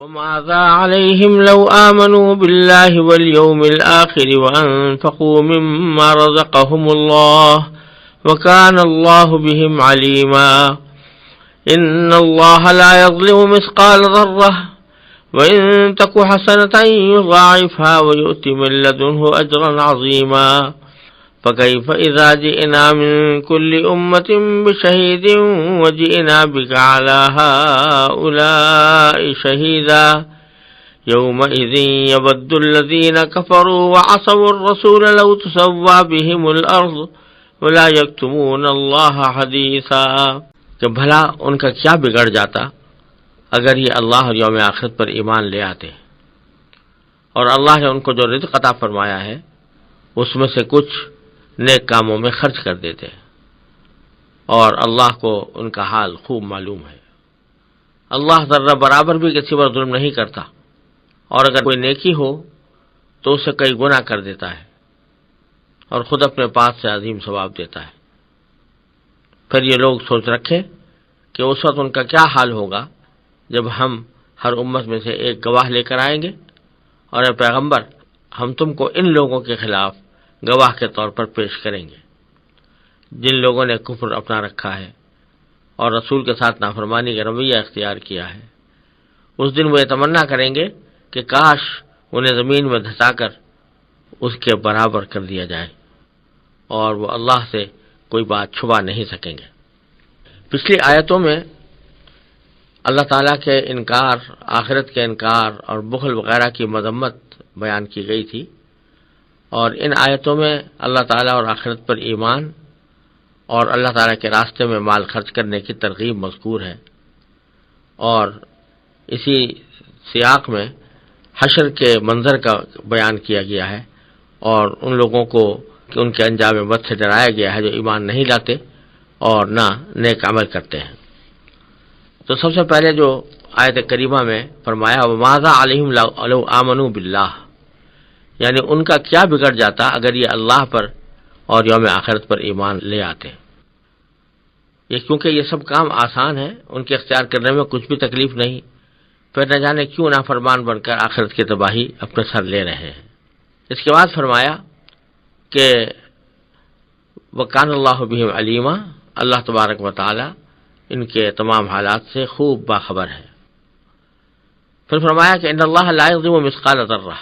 وماذا عليهم لو آمنوا بالله واليوم الآخر وأنفقوا مما رزقهم الله وكان الله بهم عليما إن الله لا يظلم مثقال ذرة وإن تك حسنة يضاعفها ويؤت من لدنه أجرا عظيما فكيف إذا جئنا من كل أمة بشهيد وجئنا بك على هؤلاء شهيدا يومئذ يود الذين كفروا وعصوا الرسول لو تسوى بهم الأرض ولا يكتمون الله حديثا کہ بھلا ان کا کیا بگڑ جاتا اگر یہ اللہ اور یوم آخرت پر ایمان لے آتے اور اللہ نے ان کو جو رزق عطا فرمایا ہے اس میں سے کچھ نیک کاموں میں خرچ کر دیتے اور اللہ کو ان کا حال خوب معلوم ہے۔ اللہ ذرہ برابر بھی کسی پر ظلم نہیں کرتا اور اگر کوئی نیکی ہو تو اسے کئی گنا کر دیتا ہے اور خود اپنے پاس سے عظیم ثواب دیتا ہے۔ پھر یہ لوگ سوچ رکھیں کہ اس وقت ان کا کیا حال ہوگا جب ہم ہر امت میں سے ایک گواہ لے کر آئیں گے اور اے پیغمبر ہم تم کو ان لوگوں کے خلاف گواہ کے طور پر پیش کریں گے جن لوگوں نے کفر اپنا رکھا ہے اور رسول کے ساتھ نافرمانی کا رویہ اختیار کیا ہے۔ اس دن وہ یہ تمنا کریں گے کہ کاش انہیں زمین میں دھسا کر اس کے برابر کر دیا جائے اور وہ اللہ سے کوئی بات چھپا نہیں سکیں گے۔ پچھلی آیتوں میں اللہ تعالیٰ کے انکار، آخرت کے انکار اور بخل وغیرہ کی مذمت بیان کی گئی تھی، اور ان آیتوں میں اللہ تعالیٰ اور آخرت پر ایمان اور اللہ تعالیٰ کے راستے میں مال خرچ کرنے کی ترغیب مذکور ہے، اور اسی سیاق میں حشر کے منظر کا بیان کیا گیا ہے اور ان لوگوں کو کہ ان کے انجام بد سے ڈرایا گیا ہے جو ایمان نہیں لاتے اور نہ نیک عمل کرتے ہیں۔ تو سب سے پہلے جو آیت کریمہ میں فرمایا وَمَاذَا عَلَيْهِمْ لَوْ آمَنُوا بِاللَّهِ، یعنی ان کا کیا بگڑ جاتا اگر یہ اللہ پر اور یوم آخرت پر ایمان لے آتے۔ یہ کیونکہ یہ سب کام آسان ہے، ان کے اختیار کرنے میں کچھ بھی تکلیف نہیں، پھر نہ جانے کیوں نافرمان بن کر آخرت کی تباہی اپنے سر لے رہے ہیں۔ اس کے بعد فرمایا کہ وَكَانَ اللَّهُ بِهِمْ عَلِيمًا، اللہ تبارک و تعالی ان کے تمام حالات سے خوب باخبر ہے۔ پھر فرمایا کہ ان اللہ لا یظلم مثقال ذرہ،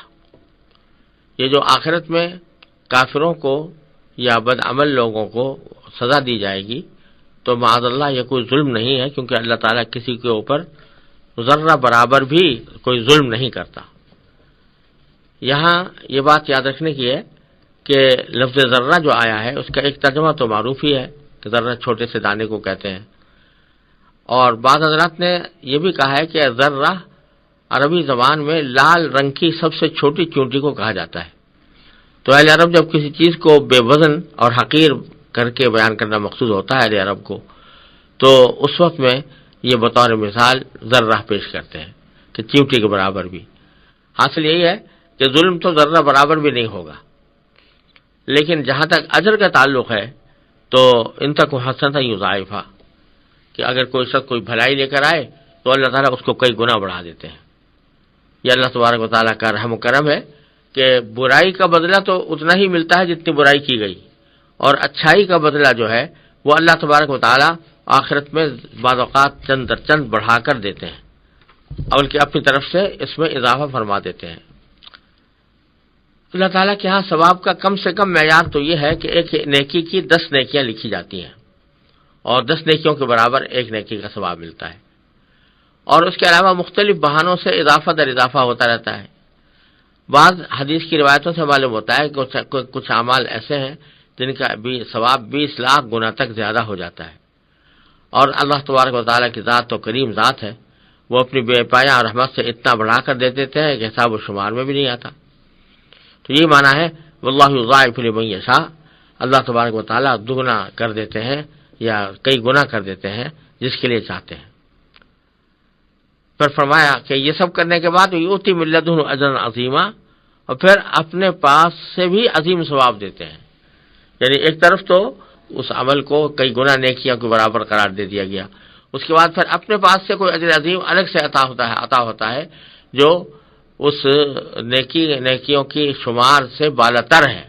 یہ جو آخرت میں کافروں کو یا بدعمل لوگوں کو سزا دی جائے گی تو معاذ اللہ یہ کوئی ظلم نہیں ہے، کیونکہ اللہ تعالیٰ کسی کے اوپر ذرہ برابر بھی کوئی ظلم نہیں کرتا۔ یہاں یہ بات یاد رکھنے کی ہے کہ لفظ ذرہ جو آیا ہے اس کا ایک ترجمہ تو معروف ہی ہے کہ ذرہ چھوٹے سے دانے کو کہتے ہیں، اور بعض حضرات نے یہ بھی کہا ہے کہ ذرہ عربی زبان میں لال رنگ کی سب سے چھوٹی چونٹی کو کہا جاتا ہے۔ تو اہل عرب جب کسی چیز کو بے وزن اور حقیر کر کے بیان کرنا مقصود ہوتا ہے اہل عرب کو، تو اس وقت میں یہ بطور مثال ذرہ پیش کرتے ہیں کہ چونٹی کے برابر بھی۔ حاصل یہی ہے کہ ظلم تو ذرہ برابر بھی نہیں ہوگا، لیکن جہاں تک اجر کا تعلق ہے تو ان تک حسنۃ یضاعفھا، کہ اگر کوئی شخص کوئی بھلائی لے کر آئے تو اللہ تعالیٰ اس کو کئی گنا بڑھا دیتے ہیں۔ یہ اللہ تبارک و تعالیٰ کا رحم و کرم ہے کہ برائی کا بدلہ تو اتنا ہی ملتا ہے جتنی برائی کی گئی، اور اچھائی کا بدلہ جو ہے وہ اللہ تبارک و تعالیٰ آخرت میں بعض اوقات چند در چند بڑھا کر دیتے ہیں، بلکہ اپنی طرف سے اس میں اضافہ فرما دیتے ہیں۔ اللہ تعالیٰ کے ہاں ثواب کا کم سے کم معیار تو یہ ہے کہ ایک نیکی کی 10 نیکیاں لکھی جاتی ہیں اور 10 نیکیوں کے برابر ایک نیکی کا ثواب ملتا ہے، اور اس کے علاوہ مختلف بہانوں سے اضافہ در اضافہ ہوتا رہتا ہے۔ بعض حدیث کی روایتوں سے معلوم ہوتا ہے کہ کچھ اعمال ایسے ہیں جن کا بھی ثواب 20 لاکھ گنا تک زیادہ ہو جاتا ہے، اور اللہ تبارک و تعالیٰ کی ذات تو کریم ذات ہے، وہ اپنی بے پایہ رحمت سے اتنا بڑھا کر دے دیتے ہیں کہ حساب و شمار میں بھی نہیں آتا۔ تو یہ معنی ہے واللہ یضاعف لمن یشاء، اللہ تبارک و تعالیٰ دگنا کر دیتے ہیں یا کئی گنا کر دیتے ہیں جس کے لیے چاہتے ہیں۔ پھر فرمایا کہ یہ سب کرنے کے بعد یؤتی من لدنہ اجرا عظیما، اور پھر اپنے پاس سے بھی عظیم ثواب دیتے ہیں۔ یعنی ایک طرف تو اس عمل کو کئی گنا نیکیوں کے برابر قرار دے دیا گیا، اس کے بعد پھر اپنے پاس سے کوئی اجر عظیم الگ سے عطا ہوتا ہے جو اس نیکیوں کی شمار سے بالاتر ہے.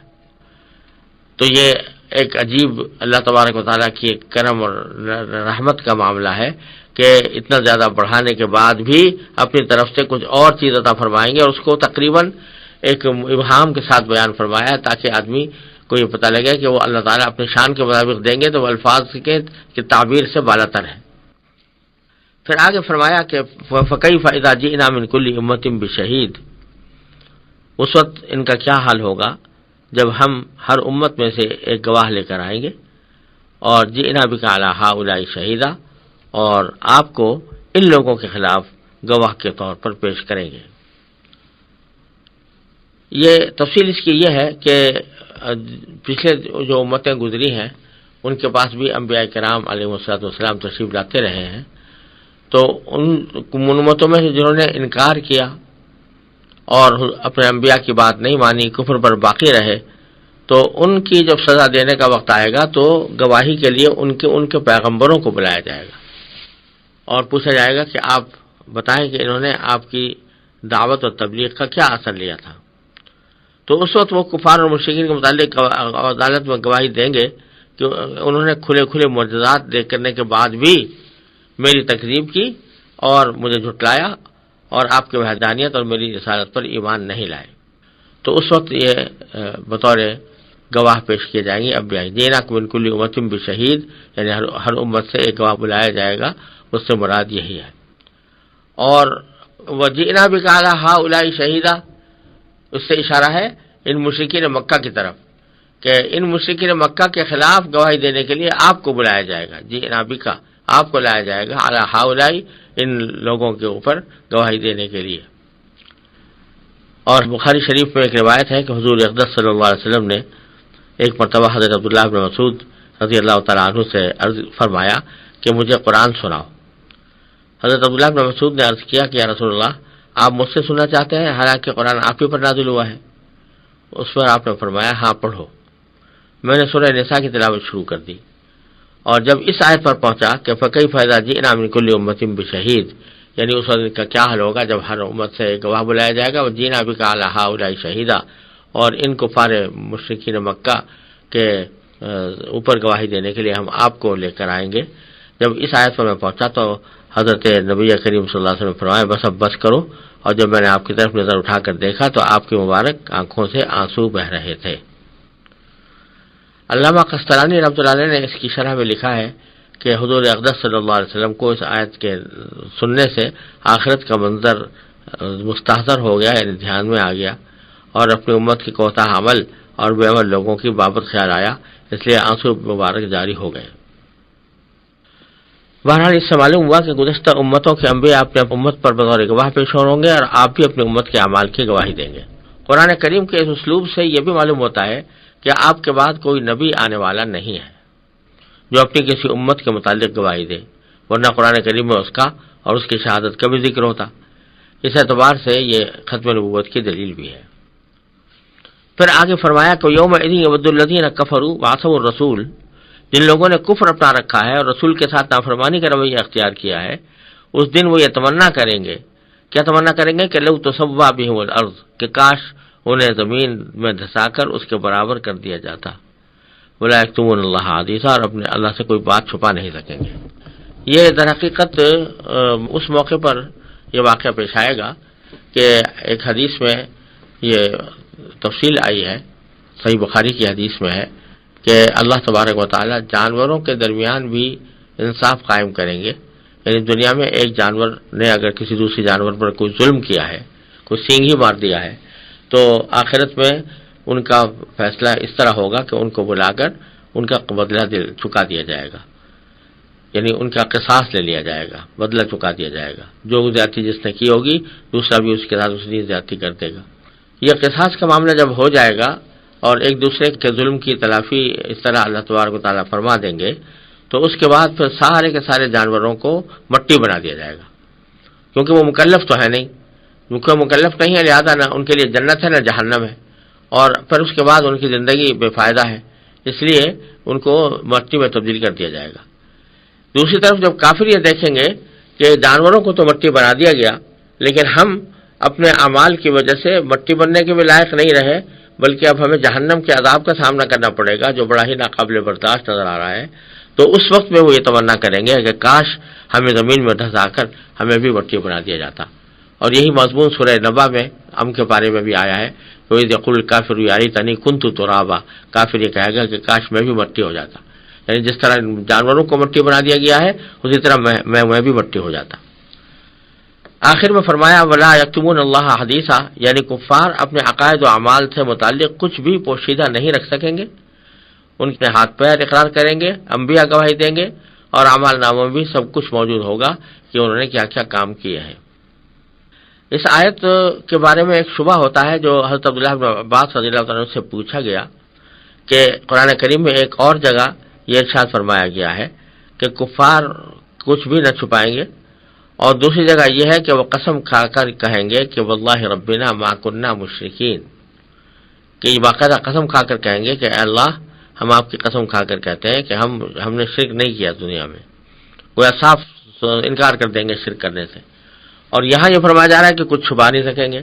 تو یہ ایک عجیب اللہ تبارک و تعالیٰ کی ایک کرم اور رحمت کا معاملہ ہے کہ اتنا زیادہ بڑھانے کے بعد بھی اپنی طرف سے کچھ اور چیز عطا فرمائیں گے، اور اس کو تقریباً ایک ابہام کے ساتھ بیان فرمایا ہے تاکہ آدمی کو یہ پتہ لگے کہ وہ اللہ تعالیٰ اپنے شان کے مطابق دیں گے تو وہ الفاظ کی تعبیر سے بالاتر ہے. پھر آگے فرمایا کہ فَكَيْفَ إِذَا جِئْنَا مِنْ كُلِّ أُمَّةٍ بِشَهِيدٍ، اس وقت ان کا کیا حال ہوگا جب ہم ہر امت میں سے ایک گواہ لے کر آئیں گے، اور جئنا بک علی ہؤلاء شہیدا، اور آپ کو ان لوگوں کے خلاف گواہ کے طور پر پیش کریں گے. یہ تفصیل اس کی یہ ہے کہ پچھلے جو امتیں گزری ہیں ان کے پاس بھی انبیاء کرام علیہ السلام تشریف لاتے رہے ہیں، تو ان امتوں میں سے جنہوں نے انکار کیا اور اپنے انبیاء کی بات نہیں مانی، کفر پر باقی رہے، تو ان کی جب سزا دینے کا وقت آئے گا تو گواہی کے لیے ان کے پیغمبروں کو بلایا جائے گا اور پوچھا جائے گا کہ آپ بتائیں کہ انہوں نے آپ کی دعوت اور تبلیغ کا کیا اثر لیا تھا. تو اس وقت وہ کفار اور مشرکین کے متعلق عدالت میں گواہی دیں گے کہ انہوں نے کھلے کھلے معجزات دیکھ کرنے کے بعد بھی میری تکذیب کی اور مجھے جھٹلایا اور آپ کے وحدانیت اور میری رسالت پر ایمان نہیں لائے. تو اس وقت یہ بطور گواہ پیش کیے جائیں گے انبیاء. جئنا من کل امۃ بشہید، یعنی ہر امت سے ایک گواہ بلایا جائے گا، اس سے مراد یہی ہے. اور وجئنا بک علی ہؤلاء شہیدا، اس سے اشارہ ہے ان مشرکین مکہ کی طرف کہ ان مشرکین مکہ کے خلاف گواہی دینے کے لیے آپ کو بلایا جائے گا. جئنا بک، آپ کو لایا جائے گا علی ہؤلاء، ان لوگوں کے اوپر گواہی دینے کے لیے. اور بخاری شریف میں ایک روایت ہے کہ حضور اقدس صلی اللہ علیہ وسلم نے ایک مرتبہ حضرت عبداللہ بن مسعود رضی اللہ تعالیٰ عنہ سے عرض فرمایا کہ مجھے قرآن سناؤ. حضرت عبداللہ بن مسعود نے عرض کیا کہ یا رسول اللہ، آپ مجھ سے سننا چاہتے ہیں حالانکہ قرآن آپ ہی پر نازل ہوا ہے؟ اس پر آپ نے فرمایا ہاں پڑھو. میں نے سورہ نساء کی تلاوت شروع کر دی، اور جب اس آیت پر پہنچا کہ فَكَيْفَ إِذَا جِئْنَا مِنْ كُلِّ أُمَّةٍ بِشَهِيدٍ، یعنی اس وقت کا کیا حال ہوگا جب ہر امت سے ایک گواہ بلایا جائے گا، وَجِئْنَا بِكَ عَلَىٰ هَؤُلَاءِ شَهِيدًا، اور ان کفار مشرکین مکہ کے اوپر گواہی دینے کے لیے ہم آپ کو لے کر آئیں گے. جب اس آیت پر میں پہنچا تو حضرت نبی کریم صلی اللہ علیہ وسلم نے فرمایا بس اب بس کرو، اور جب میں نے آپ کی طرف نظر اٹھا کر دیکھا تو آپ کی مبارک آنکھوں سے آنسو بہ رہے تھے. علامہ قسطلانی رحمۃ اللہ علیہ نے اس کی شرح میں لکھا ہے کہ حضور اقدس صلی اللہ علیہ وسلم کو اس آیت کے سننے سے آخرت کا منظر مستحضر ہو گیا، یعنی دھیان میں آ گیا، اور اپنی امت کی کوتاہ عمل اور بے عمل لوگوں کی بابت خیال آیا، اس لیے آنسو مبارک جاری ہو گئے. بہرحال اس سے معلوم ہوا کہ گزشتہ امتوں کے انبیاء اپنے امت پر بطور گواہ پیش ہوں گے، اور آپ بھی اپنی امت کے اعمال کی گواہی دیں گے. قرآن کریم کے اس اسلوب سے یہ بھی معلوم ہوتا ہے کہ آپ کے بعد کوئی نبی آنے والا نہیں ہے جو اپنی کسی امت کے متعلق گواہی دے، ورنہ قرآن کریم میں اس کا اور اس کی شہادت کا بھی ذکر ہوتا. اس اعتبار سے یہ ختم نبوت کی دلیل بھی ہے. پھر آگے فرمایا کہ یومئذ یود الذین کفروا وعصوا الرسول، جن لوگوں نے کفر اپنا رکھا ہے اور رسول کے ساتھ نافرمانی کا رویہ اختیار کیا ہے، اس دن وہ یہ تمنا کریں گے. کیا تمنا کریں گے؟ کہ لو تسویٰ بہم الارض، کہ کاش انہیں زمین میں دھسا کر اس کے برابر کر دیا جاتا. ولا یکتمون اللہ حدیثا، اور اپنے اللہ سے کوئی بات چھپا نہیں سکیں گے. یہ در حقیقت اس موقع پر یہ واقعہ پیش آئے گا کہ ایک حدیث میں یہ تفصیل آئی ہے، صحیح بخاری کی حدیث میں ہے کہ اللہ تبارک و تعالی جانوروں کے درمیان بھی انصاف قائم کریں گے. یعنی دنیا میں ایک جانور نے اگر کسی دوسری جانور پر کوئی ظلم کیا ہے، کوئی سینگ ہی مار دیا ہے، تو آخرت میں ان کا فیصلہ اس طرح ہوگا کہ ان کو بلا کر ان کا بدلہ چکا دیا جائے گا، یعنی ان کا قصاص لے لیا جائے گا، بدلہ چکا دیا جائے گا. جو زیادتی جس نے کی ہوگی دوسرا بھی اس کے ساتھ اس کی زیادتی کر دے گا. یہ قصاص کا معاملہ جب ہو جائے گا اور ایک دوسرے کے ظلم کی تلافی اس طرح اللہ تبارک و تعالیٰ فرما دیں گے، تو اس کے بعد پھر سارے کے سارے جانوروں کو مٹی بنا دیا جائے گا، کیونکہ وہ مکلف تو ہے نہیں، کیونکہ مکلف نہیں ہے، لہذا نہ ان کے لیے جنت ہے نہ جہنم ہے، اور پھر اس کے بعد ان کی زندگی بے فائدہ ہے، اس لیے ان کو مٹی میں تبدیل کر دیا جائے گا. دوسری طرف جب کافر یہ دیکھیں گے کہ جانوروں کو تو مٹی بنا دیا گیا، لیکن ہم اپنے اعمال کی وجہ سے مٹی بننے کے بھی لائق نہیں رہے، بلکہ اب ہمیں جہنم کے عذاب کا سامنا کرنا پڑے گا جو بڑا ہی ناقابل برداشت نظر آ رہا ہے، تو اس وقت میں وہ یہ تمنا کریں گے کہ کاش ہمیں زمین میں دھسا کر ہمیں بھی مٹی بنا دیا جاتا۔ اور یہی مضمون سورہ نبا میں کے بارے میں بھی آیا ہے، وَإِذْ يَقُولُ الْكَافِرُ يَا لَيْتَنِي كُنتُ تُرَابًا، کافر یہ کہے گا کہ کاش میں بھی مٹی ہو جاتا، یعنی جس طرح جانوروں کو مٹی بنا دیا گیا ہے اسی طرح میں بھی مٹی ہو جاتا۔ آخر میں فرمایا وَلَا يَكْتُمُونَ اللَّهَ حَدِيثًا، یعنی کفار اپنے عقائد و اعمال سے متعلق کچھ بھی پوشیدہ نہیں رکھ سکیں گے، ان کے ہاتھ پیر اقرار کریں گے، انبیاء گواہی دیں گے، اور اعمال ناموں میں بھی سب کچھ موجود ہوگا کہ انہوں نے کیا کیا کام کیے ہیں۔ اس آیت کے بارے میں ایک شبہ ہوتا ہے جو حضرت عبداللہ بن عباس رضی اللہ عنہ سے پوچھا گیا کہ قرآن کریم میں ایک اور جگہ یہ ارشاد فرمایا گیا ہے کہ کفار کچھ بھی نہ چھپائیں گے، اور دوسری جگہ یہ ہے کہ وہ قسم کھا کر کہیں گے کہ واللہ ربنا ما کننا مشرکین، کہ یہ باقاعدہ قسم کھا کر کہیں گے کہ اے اللہ ہم آپ کی قسم کھا کر کہتے ہیں کہ ہم نے شرک نہیں کیا دنیا میں، وہ صاف انکار کر دیں گے شرک کرنے سے۔ اور یہاں یہ فرمایا جا رہا ہے کہ کچھ چھپا نہیں سکیں گے،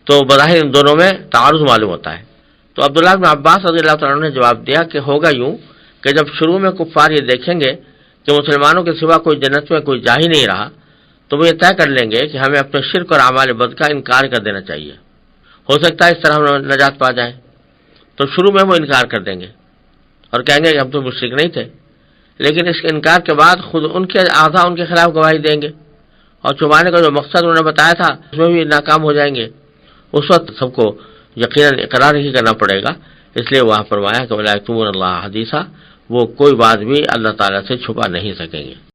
تو بظاہر ان دونوں میں تعارض معلوم ہوتا ہے۔ تو عبداللہ بن عباس رضی اللہ تعالیٰ نے جواب دیا کہ ہوگا یوں کہ جب شروع میں کفار یہ دیکھیں گے کہ مسلمانوں کے سوا کوئی جنت میں کوئی جا ہی نہیں رہا، تو وہ یہ طے کر لیں گے کہ ہمیں اپنے شرک اور اعمال بد کا انکار کر دینا چاہیے، ہو سکتا ہے اس طرح ہم نجات پا جائیں۔ تو شروع میں وہ انکار کر دیں گے اور کہیں گے کہ ہم تو مشرک نہیں تھے، لیکن اس کے انکار کے بعد خود ان کے اعضاء ان کے خلاف گواہی دیں گے، اور چھپانے کا جو مقصد انہوں نے بتایا تھا اس میں بھی ناکام ہو جائیں گے۔ اس وقت سب کو یقیناً اقرار ہی کرنا پڑے گا، اس لیے وہاں فرمایا کہ وَلَا يَكْتُمُونَ اللَّهَ حَدِيثًا، وہ کوئی بات بھی اللہ تعالیٰ سے چھپا نہیں سکیں گے۔